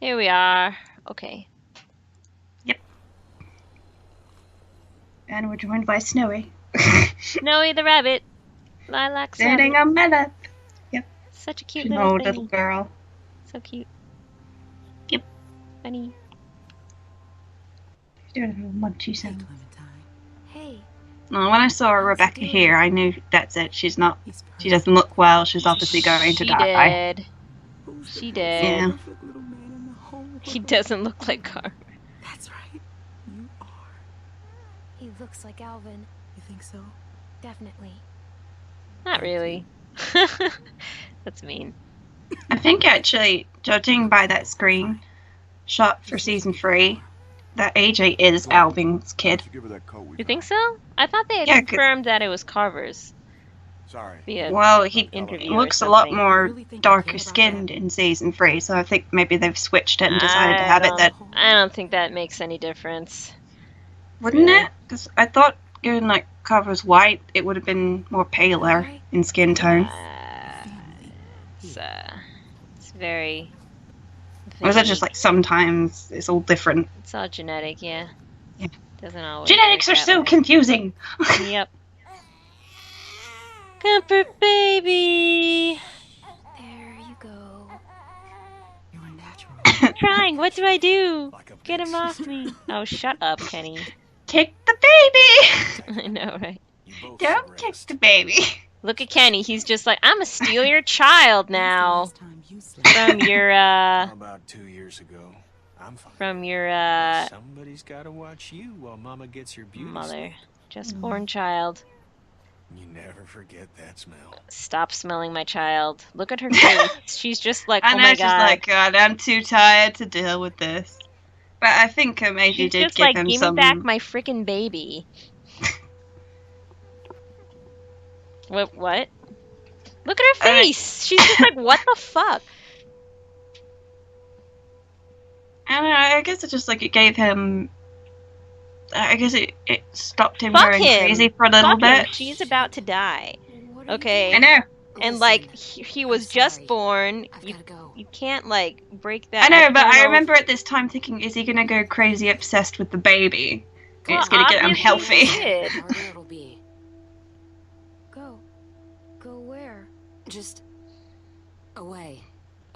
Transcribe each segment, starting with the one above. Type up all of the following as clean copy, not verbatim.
Here we are. Okay. Yep. And we're joined by Snowy. Snowy the rabbit. Lilac Sitting rabbit. on my lap. Yep. Such a cute She's little no thing. little girl. So cute. Yep. Funny. She's doing a little munchy sound. Hey. Well, when I saw Rebecca here, I knew that's it. She's not. She doesn't look well. She's obviously going to die. She did. Yeah. He doesn't look like Carver. That's right. You are. He looks like Alvin. You think so? Definitely. Not really. That's mean. I think actually, judging by that screen shot for season 3, that AJ is Alvin's kid. You think so? I thought they had Yeah, confirmed that it was Carver's. Sorry. Well, he Interview looks or a lot something. more darker skinned in season 3, so I think maybe they've switched it and decided to have it that. I don't think that makes any difference. Wouldn't it? Because I thought, given like Carver's white, it would have been more paler in skin tone. It's very. Or is it just like sometimes it's all different? It's all genetic, yeah. Yeah. Doesn't always. Genetics are so confusing. Yep. Comfort baby. There you go. You're natural. I'm trying. What do I do? Get him off me. Oh, shut up, Kenny. Kick the baby. I know, right? Don't kick the baby. Look at Kenny. He's just like, I'm gonna steal your child now. From your About 2 years ago. I'm fine. from your Somebody's got to watch you while Mama gets your beauty mother. sleep. Just born child. You never forget that smell. Stop smelling my child. Look at her face. She's just like, I oh know, my she's god. like, God, I'm too tired to deal with this. But I think AJ She's did just give like, him give some. me back my freaking baby. What? Look at her face. She's just like, what the fuck? I don't know. I guess it just like it gave him. I guess it stopped him Fuck going him. crazy for a little Fuck him. bit. She's about to die. What are you Okay. I know. And Listen, like he was I'm just sorry. born. I've You gotta go. you can't like break that. I know, but I maternal- remember at this time thinking, is he gonna go crazy obsessed with the baby? Well, It's gonna get obviously unhealthy. he did. The harder it'll be. Go. Go where? Just away,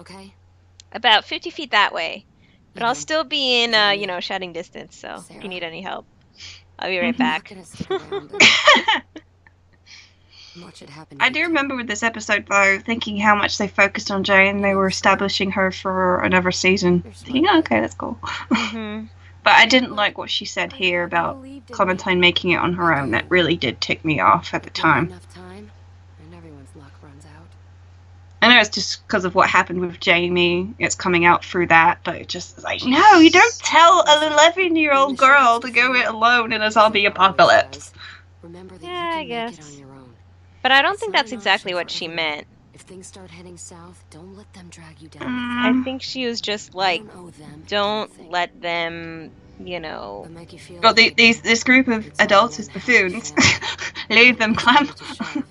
okay? About 50 feet that way. But I'll Yeah. still be in, Jamie. you know, shouting distance, so if you Sarah. need any help, I'll be right Mhm. I'm not back. gonna stick around, but watch it happen. I do remember with this episode though, thinking how much they focused on Jay and they were establishing her for another season. Thinking, oh, okay, that's cool. hmm But I didn't like what she said here about Clementine making it on her own. That really did tick me off at the time. Enough time, and everyone's luck runs out. I know it's just because of what happened with Jamie. It's coming out through that, but it just is like, no, you don't tell an 11-year-old girl to go it alone in a zombie apocalypse. Remember that Yeah, I you can make it guess. on your own. But I don't It's think not that's an exactly option what for she everyone. meant. If things start heading south, don't let them drag you down. I think she was just like, I don't owe them don't anything. let them, you know. They'll make you feel Well, like this group of it's all adults one is happy buffoons. family. Leave them, Push Clem. comes to shove,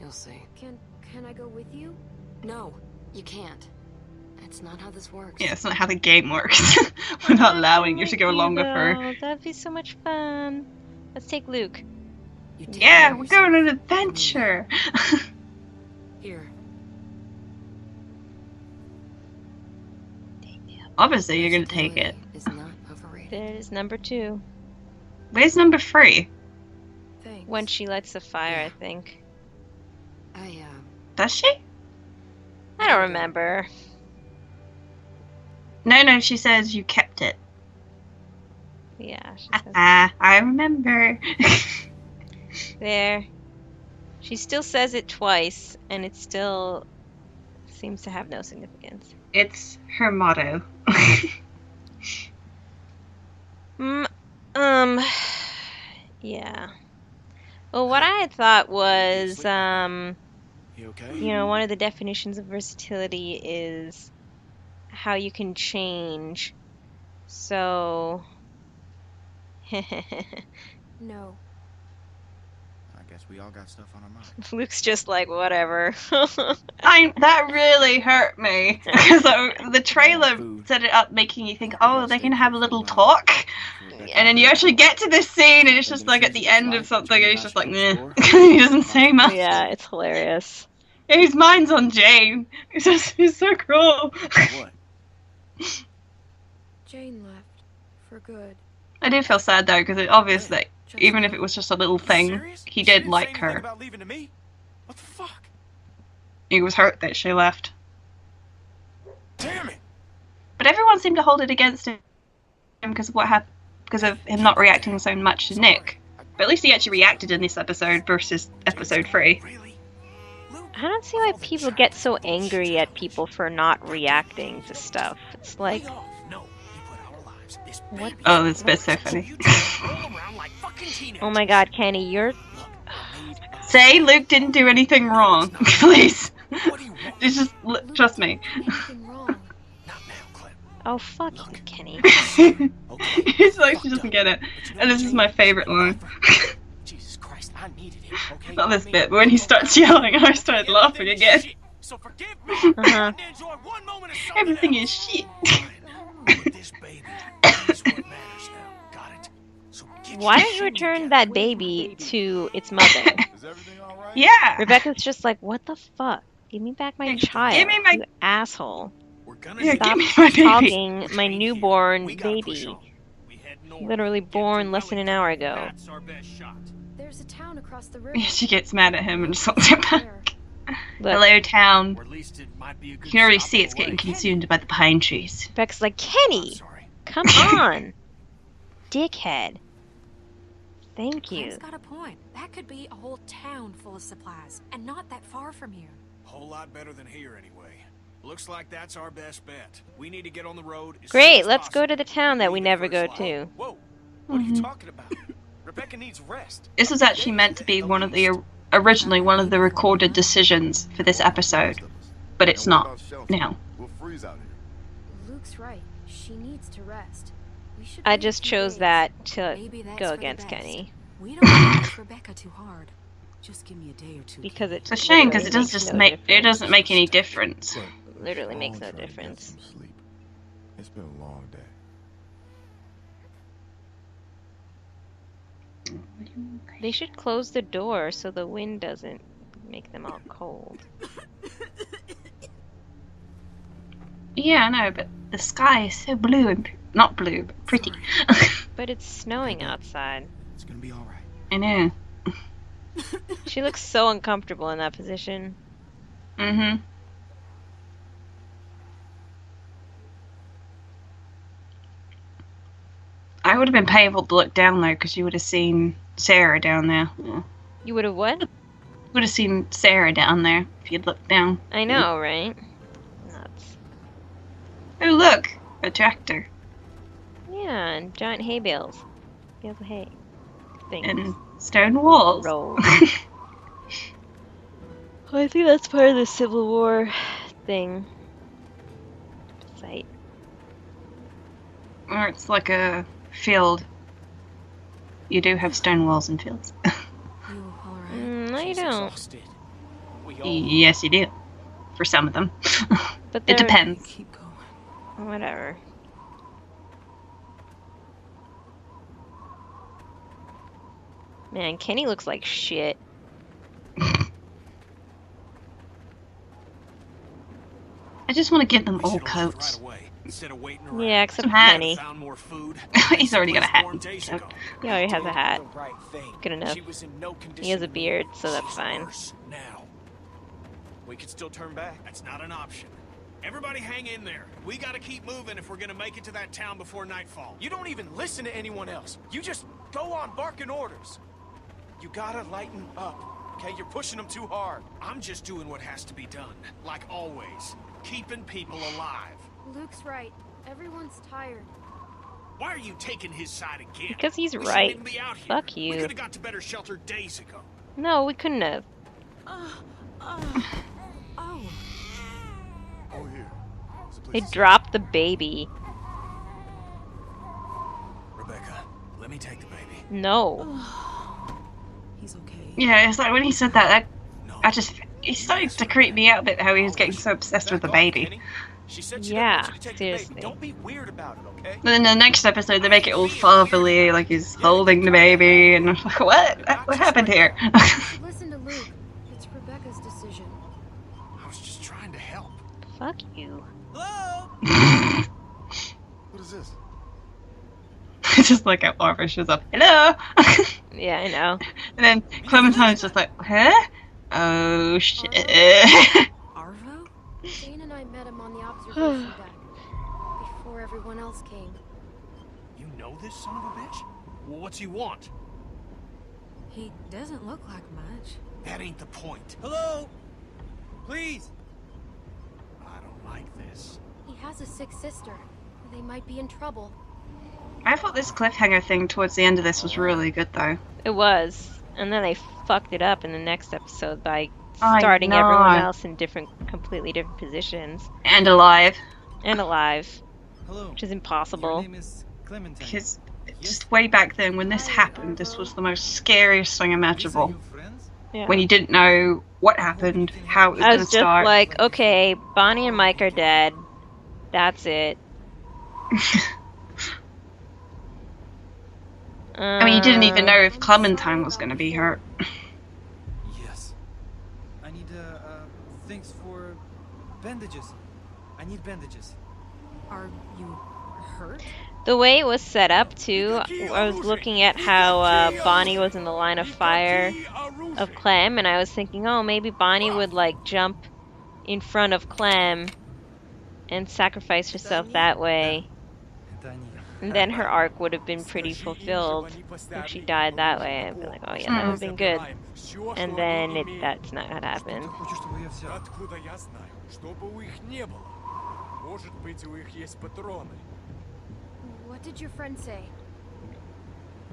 You'll see. Can I go with you? No, you can't. That's not how this works. Yeah, that's not how the game works. We're not allowing you to go along with her. though. That'd be so much fun. Let's take Luke. You take Yeah, care of we're going on yourself. an adventure. Here. Obviously, you're gonna take it. Versatility is not overrated. There's number 2. Where's number 3? Thanks. When she lights the fire, I think. I Does she? I don't remember. No, she says you kept it. Yeah, she says I remember. there. She still says it twice, and it still seems to have no significance. It's her motto. Yeah. Well, what I had thought was, You okay? you know, one of the definitions of versatility is how you can change. So, no. I Guess we all got stuff on our mind. Luke's just like, whatever. That really hurt me because the trailer set it up making you think, oh, they're gonna have a little talk, and then you actually get to this scene and it's just like at the end of something and he's just like, meh. He doesn't say much. Yeah, it's hilarious. Yeah, his mind's on Jane. He's so cruel. What? Jane left. For good. I do feel sad though because it's obvious that even if it was just a little thing, he did like her. About leaving to me? What the fuck? He was hurt that she left. Damn it! But everyone seemed to hold it against him because of what happened, because of him not reacting so much to Nick. But at least he actually reacted in this episode versus episode 3. Really? I don't see why people get so angry at people for not reacting to stuff. It's like, No, you put our lives, this What? baby- Oh, this bit's so funny. You just roll around like fucking teenagers. oh my god, Kenny, you're... Say Luke didn't do anything wrong, please. What do you want? Just trust me. Anything wrong? Not now, Clem. Oh, fuck you, Kenny. Okay. It's like she doesn't get it. And this is my favourite line. Jesus Christ, I needed it. Okay, Not this bit, but when he starts yelling, I started laughing again. So forgive me. Uh-huh. Enjoy one moment of something Everything else. is shit. But this baby is what matters now. Got it? So get Why your don't you shit return together. that baby to its mother? Is everything all right? Yeah. Rebecca's just like, what the fuck? Give me back my Yeah, child, give me my- you asshole. We're gonna Yeah, do give Stop me my baby. talking my newborn We gotta push baby. on. We head north. Literally Get born to less than an hour ago. That's our best shot. There's a town across the river. Yeah, she gets mad at him and just wants him back. There. Look, Hello, town. Or at least it might be a good You can already stop see it's away. getting consumed by the pine trees. Rebecca's like, I'm Kenny, sorry. come on. Dickhead. Thank Clem's you. got a point. That could be a whole town full of supplies, and not that far from here. Whole lot better than here, anyway. Looks like that's our best bet. We need to get on the road. As soon Great, as let's go possible. to the town that we Leave it never for go a while. to. Whoa, what are you talking about? Rebecca needs rest. This was actually meant to be one of the originally one of the recorded decisions for this episode, but it's not now. We'll freeze out here. Luke's right. She needs to rest. We should I wait a just few chose days. that to Maybe that's go for the against best. Kenny. We don't want to push Rebecca too hard. Just give me a day or two. Because It's a shame because it literally does makes just no make it difference. doesn't make any difference. Literally makes no Trying to get difference. some sleep. It's been a long day. They should close the door so the wind doesn't make them all cold. Yeah, I know, but the sky is so blue and not blue, but pretty. But it's snowing outside. It's gonna be all right. I know. She looks so uncomfortable in that position. Mhm. I would have been painful to look down there because you would have seen Sarah down there. Yeah. You would have what? Would have seen Sarah down there if you'd looked down. I know, right? Nuts. Oh, look! A tractor. Yeah, and giant hay bales. Bales of hay. Things. And stone walls. Roll. Oh, I think that's part of the Civil War thing. Site. Or it's like a field. You do have stone walls and fields. You alright? No, you She's don't. exhausted. We all Yes, you do. For some of them. But It they're- depends. Keep going. Whatever. Man, Kenny looks like shit. I just want to give them We all should have left coats. right away, instead of waiting around. Yeah, except Some hats. Kenny. Found more food. He's already got a hat. Warm days So- ago. He already has a hat. The right thing. Good enough. She was in no condition He has a to beard, move. so that's She's fine. worse now. We could still turn back. That's not an option. Everybody hang in there. We gotta keep moving if we're gonna make it to that town before nightfall. You don't even listen to anyone else. You just go on barking orders. You gotta lighten up, okay? You're pushing them too hard. I'm just doing what has to be done, like always. Keeping people alive. Luke's right. Everyone's tired. Why are you taking his side again? Because he's We right. shouldn't even be out here. Fuck We you. could have got to better shelter days ago. No, we couldn't have. Oh. Oh, here. There's a place They to sit. dropped the baby. Rebecca, let me take the baby. No. He's okay. Yeah, it's like when he said that, No. he started to creep me out a bit how he was getting so obsessed with the baby. Kenny. She said she doesn't Yeah, want you to take the seriously. baby. Don't be weird about it, okay? Then in the next episode, they make it all fatherly, like he's holding the baby, and I'm like, what happened here? You should listen to Luke. It's Rebecca's decision. I was just trying to help. Fuck you. Hello? What is this? It's just like how Barbara shows up. Hello. Yeah, I know. And then Clementine's just like, huh? Oh shit. Arvo? Jane and I met him on the observation deck before everyone else came. You know this son of a bitch? Well, what's he want? He doesn't look like much. That ain't the point. Hello? Please? I don't like this. He has a sick sister. They might be in trouble. I thought this cliffhanger thing towards the end of this was really good though. It was. And then they fucked it up in the next episode by I starting know. everyone else in completely different positions. And alive. And alive, Hello. which is impossible. Your name is Clementine. Because just way back then when this happened, this was the most scariest thing These are imaginable. your friends? Yeah. When you didn't know what happened, how it was I going was to just start. like, okay, Bonnie and Mike are dead. That's it. I mean, you didn't even know if Clementine was going to be hurt. Yes. I need things for bandages. I need bandages. Are you hurt? The way it was set up too, I was looking at how Bonnie was in the line of fire of Clem, and I was thinking, oh, maybe Bonnie would like jump in front of Clem and sacrifice herself that way, and then her arc would have been pretty fulfilled if she died that way. I'd be like, oh yeah, that would have been good. And then that's not what happened. Хочешь, чтобы я взял? Откуда я знаю? Чтобы у их не было. Может быть, у их есть патроны. What did your friend say?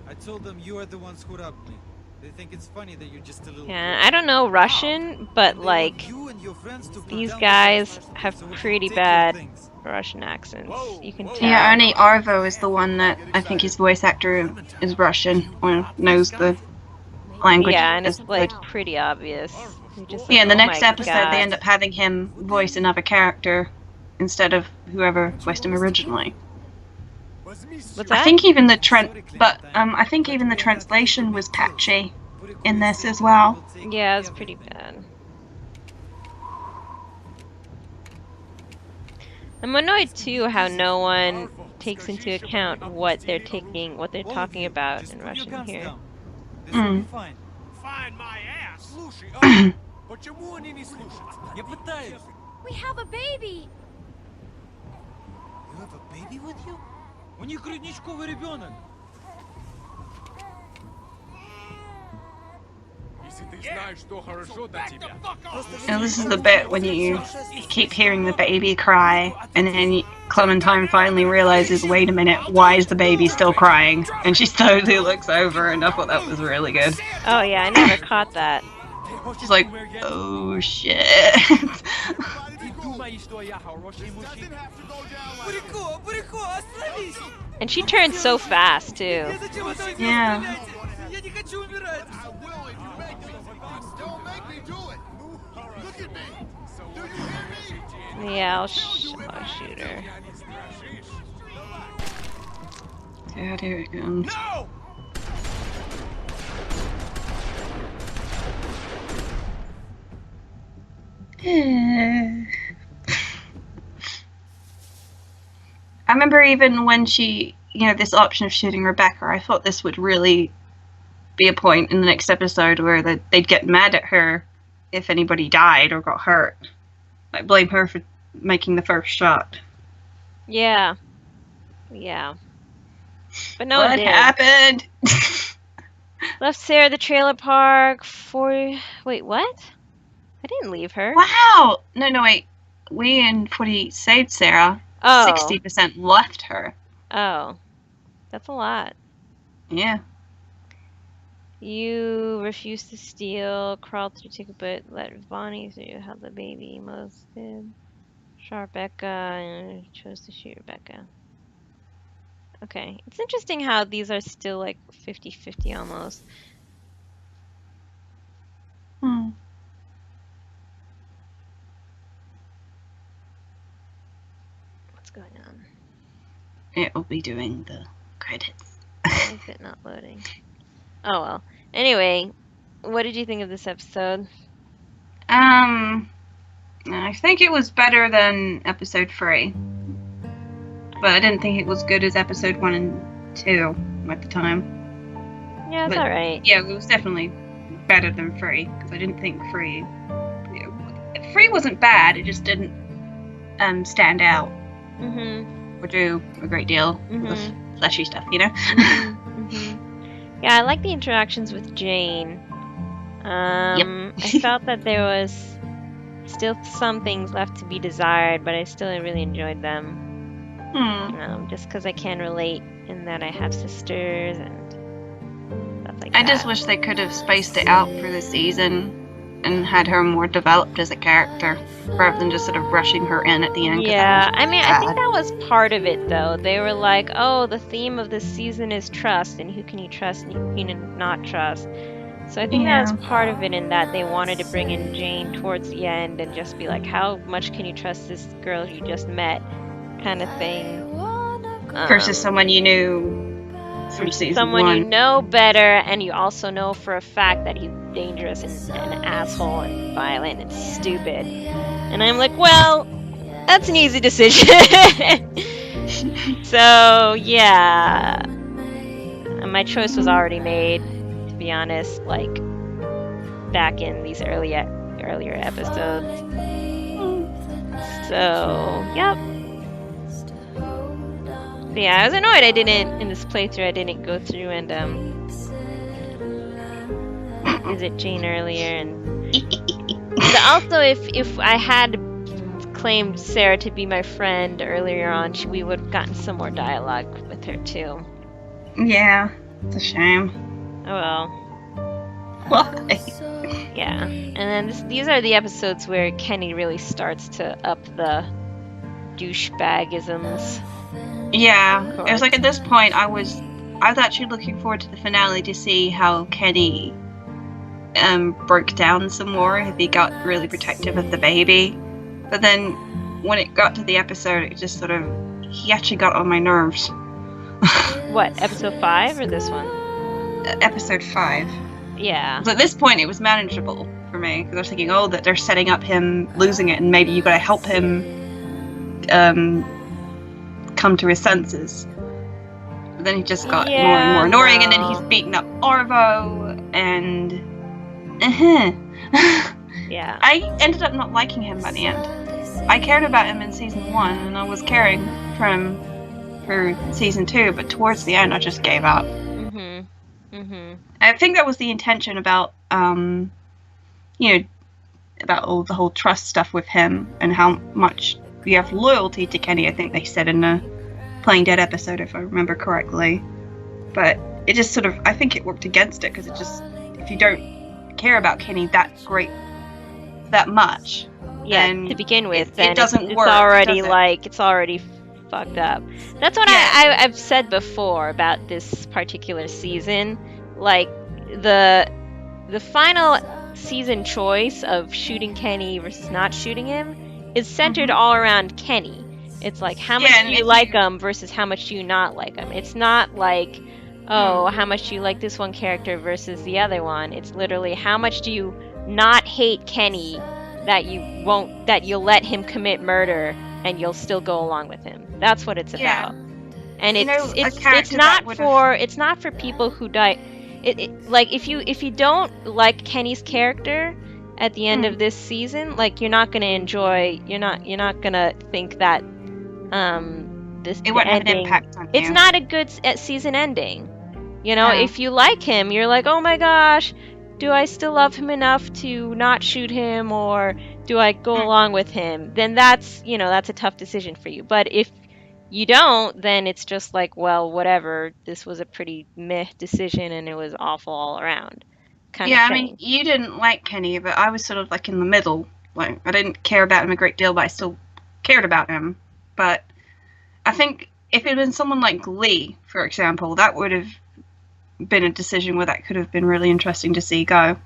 I told them you are the ones who robbed me. They think it's funny that you're just a little. Yeah, I don't know Russian, but And they like want you and your friends to put these down the guys guns have so we can pretty take your bad things. Russian accents. You can tell. Yeah, only Arvo is the one that I think his voice actor is Russian or knows the language. Yeah, and as it's like good. pretty obvious. You're just Yeah, in the like, oh next my episode, God. they end up having him voice another character instead of whoever voiced him originally. What's I that? think even the I think even the translation was patchy in this as well. Yeah, it's pretty bad. I'm annoyed too how no one takes into account what they're talking about in Russian here. This will be fine. Find my ass. Слушай, почему они не слушают? Я пытаюсь. We have a baby! You have a baby with you? У них грудничковый ребенок. Если ты знаешь, что хорошо для тебя. Now this is the bit when you keep hearing the baby cry, and then Clementine finally realizes, wait a minute, why is the baby still crying? And she slowly looks over, and I thought that was really good. Oh yeah, I never caught that. She's like, oh shit. And she turned so fast too. Yeah. Yeah, I'll shoot her. Yeah, here it comes. No! I remember even when she, this option of shooting Rebecca, I thought this would really be a point in the next episode where they'd get mad at her if anybody died or got hurt. Like, blame her for making the first shot. Yeah. Yeah. But no What one did. happened? Left Sarah at the trailer park for... Wait, what? I didn't leave her. Wow! No, wait. We and Footy saved Sarah. Oh. 60% left her. Oh. That's a lot. Yeah. You refused to steal, crawled through ticket, but let Bonnie so you have the baby. Most did. Shot Rebecca and chose to shoot Rebecca. Okay. It's interesting how these are still like 50-50 almost. What's going on? It will be doing the credits. Why is it not loading? Oh well. Anyway, what did you think of this episode? I think it was better than episode 3. But I didn't think it was good as episode 1 and 2 at the time. Yeah, it's But, alright. Yeah, it was definitely better than 3, because I didn't think 3... 3 wasn't bad, it just didn't stand out or do a great deal of fleshy stuff, you know? Yeah, I like the interactions with Jane. I felt that there was still some things left to be desired, but I still really enjoyed them. Just because I can relate in that I have sisters and stuff like that. I just wish they could have spaced it out for the season and had her more developed as a character rather than just sort of rushing her in at the end. Yeah, I mean, I think that was part of it, though. They were like, oh, the theme of this season is trust, and who can you trust and who can you not trust. So I think that was part of it, in that they wanted to bring in Jane towards the end and just be like, how much can you trust this girl you just met, kind of thing. Versus someone you knew from season someone 1. you know better, and you also know for a fact that he's dangerous and an asshole and violent and stupid. And I'm like, well, that's an easy decision. So yeah, my choice was already made, to be honest. Like back in these earlier episodes. So yep. Yeah, I was annoyed I didn't, in this playthrough, I didn't go through and visit Jane earlier. And but also, if I had claimed Sarah to be my friend earlier on, we would have gotten some more dialogue with her too. Yeah, it's a shame. Oh well. Why? Yeah, and then these are the episodes where Kenny really starts to up the douchebagisms. Yeah, it was like at this point I was actually looking forward to the finale to see how Kenny broke down some more, if he got really protective of the baby. But then when it got to the episode, it just sort of, he actually got on my nerves. What, episode 5 or this one? Episode 5. Yeah. So at this point it was manageable for me, because I was thinking, oh, that they're setting up him losing it, and maybe you gotta help him come to his senses. But then he just got more and more annoying, and then he's beaten up Arvo, and Yeah. I ended up not liking him by the end. I cared about him in season 1, and I was caring for him for season 2, but towards the end I just gave up. I think that was the intention about about all the whole trust stuff with him, and how much you have loyalty to Kenny. I think they said in the Playing Dead episode, if I remember correctly. But it just sort of, I think it worked against it, because it just, if you don't care about Kenny that much, then to begin with, then it doesn't it's work. Already does it? like it's already fucked up. That's what I've said before about this particular season. Like the final season choice of shooting Kenny versus not shooting him is centered all around Kenny. It's like, how much do you like him versus how much do you not like him. It's not like, oh, how much do you like this one character versus the other one. It's literally, how much do you not hate Kenny that you'll let him commit murder and you'll still go along with him. That's what it's about. And it's not for people who die. Like if you don't like Kenny's character at the end of this season, like you're not gonna think that this it won't ending, have an impact on you. It's not a good season ending. You know, if you like him, you're like, oh my gosh, do I still love him enough to not shoot him, or do I go along with him? Then that's a tough decision for you. But if you don't, then it's just like, well, whatever. This was a pretty meh decision, and it was awful all around. Kind of thing. I mean, you didn't like Kenny, but I was sort of like in the middle. Like, I didn't care about him a great deal, but I still cared about him. But I think if it had been someone like Lee, for example, that would have been a decision where that could have been really interesting to see go.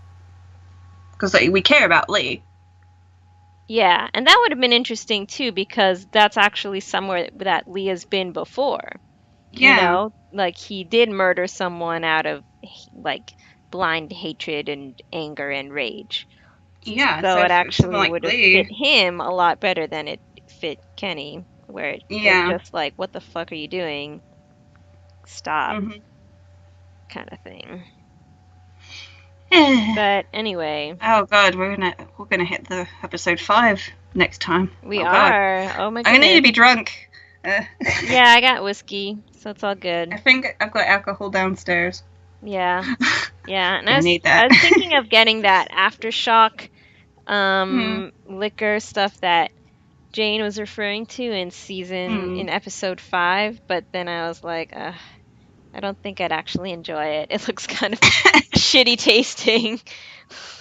Because we care about Lee. Yeah, and that would have been interesting too because that's actually somewhere that Leah's been before. You Yeah, know, like he did murder someone out of like blind hatred and anger and rage. yeah. So So it if it's someone actually like would have fit Lee, him a lot better than it fit Kenny, where they're yeah. just like, "What the fuck are you doing? Stop," Hmm. kind of thing. oh But anyway, God, we're gonna hit the episode 5 next time. we Oh God, are. Oh my I'm gonna need to goodness. be drunk. Uh, Yeah, I got whiskey, so it's all I good. think I've got alcohol downstairs. Yeah. Yeah, and Gonna need I that. was thinking of getting that aftershock Hmm. liquor stuff that Jane was referring to Hmm. in episode 5, but then I was like, I don't think I'd actually enjoy it. It looks kind of shitty tasting,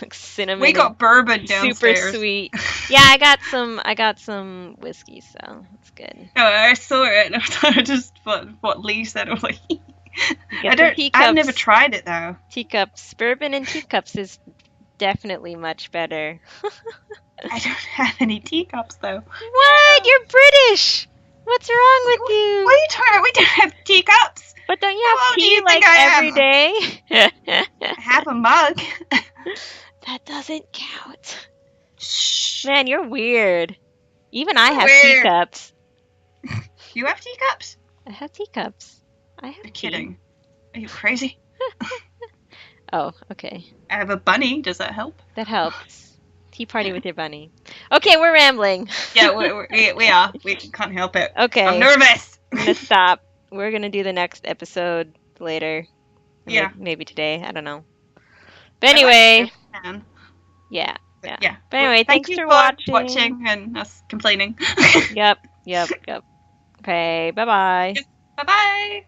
like We cinnamon and got bourbon super downstairs. sweet. Yeah, I got some whiskey, so it's good. Oh, I saw it and I just what Lee said. I was like, Get some I've never teacups. tried it though. Teacups. Bourbon and teacups is definitely much better. I don't have any teacups though. What? You're British. What's wrong with What you? are you talking about? We don't have teacups. But don't you How have old do tea you think like I every am? day? I have a mug. That doesn't count. Shh. Man, you're weird. Even I have Weird. teacups. You have teacups? I have teacups. I have You're tea. kidding. Are you crazy? Oh, okay. I have a bunny. Does that help? That helps. Tea party with your bunny. Okay, we're rambling. Yeah, we are. We can't help it. I'm Okay, nervous. I'm gonna stop. We're gonna do the next episode later. Or Yeah. maybe today. I don't know. But I like anyway, this man. yeah, But yeah. yeah. But Well, anyway, thank thanks you for for watching. and us complaining. Yep. Okay, bye bye. Bye bye.